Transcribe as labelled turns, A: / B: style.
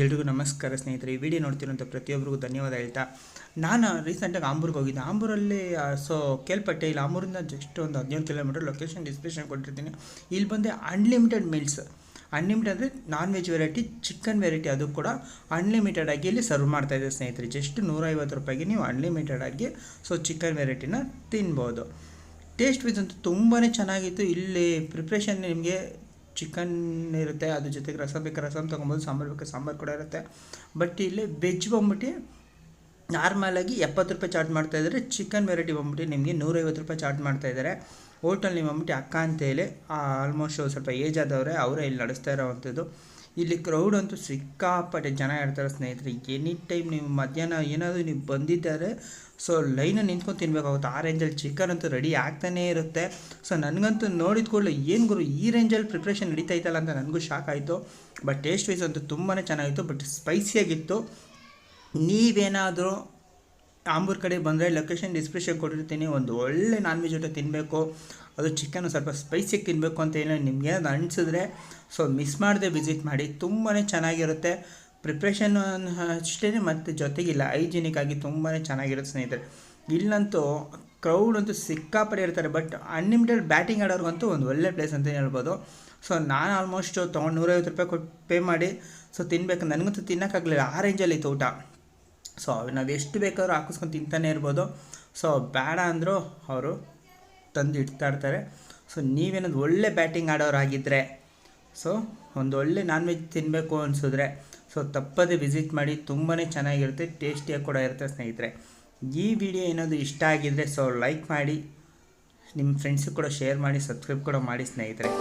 A: ಎಲ್ರಿಗೂ ನಮಸ್ಕಾರ ಸ್ನೇಹಿತರೆ. ಈ ವಿಡಿಯೋ ನೋಡ್ತಿರೋಂಥ ಪ್ರತಿಯೊಬ್ಬರಿಗೂ ಧನ್ಯವಾದ ಹೇಳ್ತಾ, ನಾನು ರೀಸೆಂಟಾಗಿ ಆಂಬೂರ್ಗೆ ಹೋಗಿದ್ದೆ. ಆಂಬೂರಲ್ಲಿ ಕೇಳ್ಪಟ್ಟೆ, ಇಲ್ಲಿ ಆಂಬೂರಿಂದ ಜಸ್ಟ್ ಒಂದು 17 ಕಿಲೋಮೀಟರ್. ಲೊಕೇಶನ್ ಡಿಸ್ಕ್ರಿಪ್ಷನ್ ಕೊಟ್ಟಿರ್ತೀನಿ. ಇಲ್ಲಿ ಬಂದೆ ಅನ್ಲಿಮಿಟೆಡ್ ಮೀಲ್ಸ್. ಅನ್ಲಿಮಿಟೆಡ್ ಅಂದರೆ non veg variety, chicken variety, ಅದು ಕೂಡ ಅನ್ಲಿಮಿಟೆಡ್ ಆಗಿ ಇಲ್ಲಿ ಸರ್ವ್ ಮಾಡ್ತಾಯಿದೆ ಸ್ನೇಹಿತರೆ. ಜಸ್ಟ್ 150 ರೂಪಾಯಿಗೆ ನೀವು ಅನ್ಲಿಮಿಟೆಡ್ ಆಗಿ ಚಿಕನ್ ವೆರೈಟಿನ ತಿನ್ಬೋದು. ಟೇಸ್ಟ್ ವೈಸ್ ಅಂತೂ ತುಂಬಾ ಚೆನ್ನಾಗಿತ್ತು. ಇಲ್ಲಿ ಪ್ರಿಪ್ರೇಷನ್ ನಿಮಗೆ ಚಿಕನ್ ಇರುತ್ತೆ, ಅದ್ರ ಜೊತೆಗೆ ರಸಂ ಬೇಕಾದ್ರೆ ರಸಂ ತೊಗೊಬೋದು, ಸಾಂಬಾರು ಬೇಕಾದ್ರೆ ಸಾಂಬಾರು ಕೂಡ ಇರುತ್ತೆ. ಬಟ್ ಇಲ್ಲಿ ವೆಜ್ ಬಂದ್ಬಿಟ್ಟು ನಾರ್ಮಲಾಗಿ 70 ರೂಪಾಯಿ ಚಾರ್ಜ್ ಮಾಡ್ತಾಯಿದ್ದಾರೆ. ಚಿಕನ್ ವೆರೈಟಿ ಬಂದ್ಬಿಟ್ಟು ನಿಮಗೆ 150 ರೂಪಾಯಿ ಚಾರ್ಜ್ ಮಾಡ್ತಾಯಿದ್ದಾರೆ. ಹೋಟೆಲ್ ನೀವು ಬಂದ್ಬಿಟ್ಟು ಅಕ್ಕ ಅಂತೇಳಿ ಆಲ್ಮೋಸ್ಟ್ ಸ್ವಲ್ಪ ಏಜ್ ಆದವರೇ, ಅವರೇ ಇಲ್ಲಿ ನಡೆಸ್ತಾ ಇರೋವಂಥದ್ದು. ಇಲ್ಲಿ ಕ್ರೌಡ್ ಅಂತೂ ಸಿಕ್ಕಾಪಟ್ಟೆ ಜನ ಇರ್ತಾರೆ ಸ್ನೇಹಿತರೆ. ಎನಿ ಟೈಮ್ ನೀವು ಮಧ್ಯಾಹ್ನ ಏನಾದರೂ ನೀವು ಬಂದಿದ್ದಾರೆ ಲೈನಲ್ಲಿ ನಿಂತ್ಕೊಂಡು ತಿನ್ನಬೇಕಾಗುತ್ತೆ. ಆ ರೇಂಜಲ್ಲಿ ಚಿಕನ್ ಅಂತೂ ರೆಡಿ ಆಗ್ತಾನೇ ಇರುತ್ತೆ. ನನಗಂತೂ ನೋಡಿದ ಕೂಡಲೇ ಏನು ಗುರು ಈ ರೇಂಜಲ್ಲಿ ಪ್ರಿಪ್ರೇಷನ್ ನಡೀತಾ ಇತ್ತಲ್ಲ ಅಂತ ನನಗೂ ಶಾಕ್ ಆಯಿತು. ಬಟ್ ಟೇಸ್ಟ್ ವೈಸ್ ಅಂತೂ ತುಂಬಾ ಚೆನ್ನಾಗಿತ್ತು, ಬಟ್ ಸ್ಪೈಸಿಯಾಗಿತ್ತು. ನೀವೇನಾದರೂ ಆಂಬೂರ್ ಕಡೆ ಬಂದರೆ ಲೊಕೇಶನ್ ಡಿಸ್ಕ್ರಿಪ್ಷನ್ ಕೊಟ್ಟಿರ್ತೀನಿ. ಒಂದು ಒಳ್ಳೆ ನಾನ್ ವೆಜ್ ಊಟ ತಿನ್ನಬೇಕು, ಅದು ಚಿಕನ್ ಸ್ವಲ್ಪ ಸ್ಪೈಸಿಯಾಗಿ ತಿನ್ನಬೇಕು ಅಂತ ಹೇಳಿ ನಿಮಗೆ ಅದು ಅನಿಸಿದ್ರೆ ಮಿಸ್ ಮಾಡದೆ ವಿಸಿಟ್ ಮಾಡಿ. ತುಂಬಾ ಚೆನ್ನಾಗಿರುತ್ತೆ. ಪ್ರಿಪ್ರೇಷನ್ ಅಷ್ಟೇ, ಮತ್ತು ಜೊತೆಗಿಲ್ಲ ಹೈಜಿನಿಕ್ ಆಗಿ ತುಂಬಾ ಚೆನ್ನಾಗಿರುತ್ತೆ ಸ್ನೇಹಿತರೆ. ಇಲ್ಲಂತೂ ಕ್ರೌಡ್ ಅಂತೂ ಸಿಕ್ಕಾಪಟ್ಟೆ ಇರ್ತಾರೆ. ಬಟ್ ಅನ್ಲಿಮಿಟೆಡ್ ಬ್ಯಾಟಿಂಗ್ ಆಡೋರ್ಗಂತೂ ಒಂದು ಒಳ್ಳೆ ಪ್ಲೇಸ್ ಅಂತ ಹೇಳ್ಬೋದು. ನಾನು ಆಲ್ಮೋಸ್ಟ್ ತೊಗೊಂಡು 150 ರೂಪಾಯಿ ಕೊಟ್ಟು ಪೇ ಮಾಡಿ ತಿನ್ನಬೇಕು. ನನಗಂತೂ ತಿನ್ನೋಕ್ಕಾಗಲಿಲ್ಲ, ಆ ರೇಂಜಲ್ಲಿ ಇತ್ತು ಊಟ. ನಾವು ಎಷ್ಟು ಬೇಕಾದ್ರೂ ಹಾಕಿಸ್ಕೊಂಡು ತಿಂತಾನೆ ಇರ್ಬೋದು. ಬೇಡ ಅಂದರೂ ಅವರು ತಂದು ಇಡ್ತಾ ಇರ್ತಾರೆ. ನೀವೇನದು ಒಳ್ಳೆ ಬ್ಯಾಟಿಂಗ್ ಆಡೋರಾಗಿದ್ದರೆ ಒಂದು ಒಳ್ಳೆ ನಾನ್ ವೆಜ್ ತಿನ್ನಬೇಕು ಅನಿಸಿದ್ರೆ ತಪ್ಪದೇ ವಿಸಿಟ್ ಮಾಡಿ. ತುಂಬಾ ಚೆನ್ನಾಗಿರುತ್ತೆ, ಟೇಸ್ಟಿಯಾಗಿ ಕೂಡ ಇರುತ್ತೆ ಸ್ನೇಹಿತರೆ. ಈ ವಿಡಿಯೋ ಏನಾದರೂ ಇಷ್ಟ ಆಗಿದ್ದರೆ ಲೈಕ್ ಮಾಡಿ, ನಿಮ್ಮ ಫ್ರೆಂಡ್ಸಿಗೆ ಕೂಡ ಶೇರ್ ಮಾಡಿ, ಸಬ್ಸ್ಕ್ರೈಬ್ ಕೂಡ ಮಾಡಿ ಸ್ನೇಹಿತರೆ.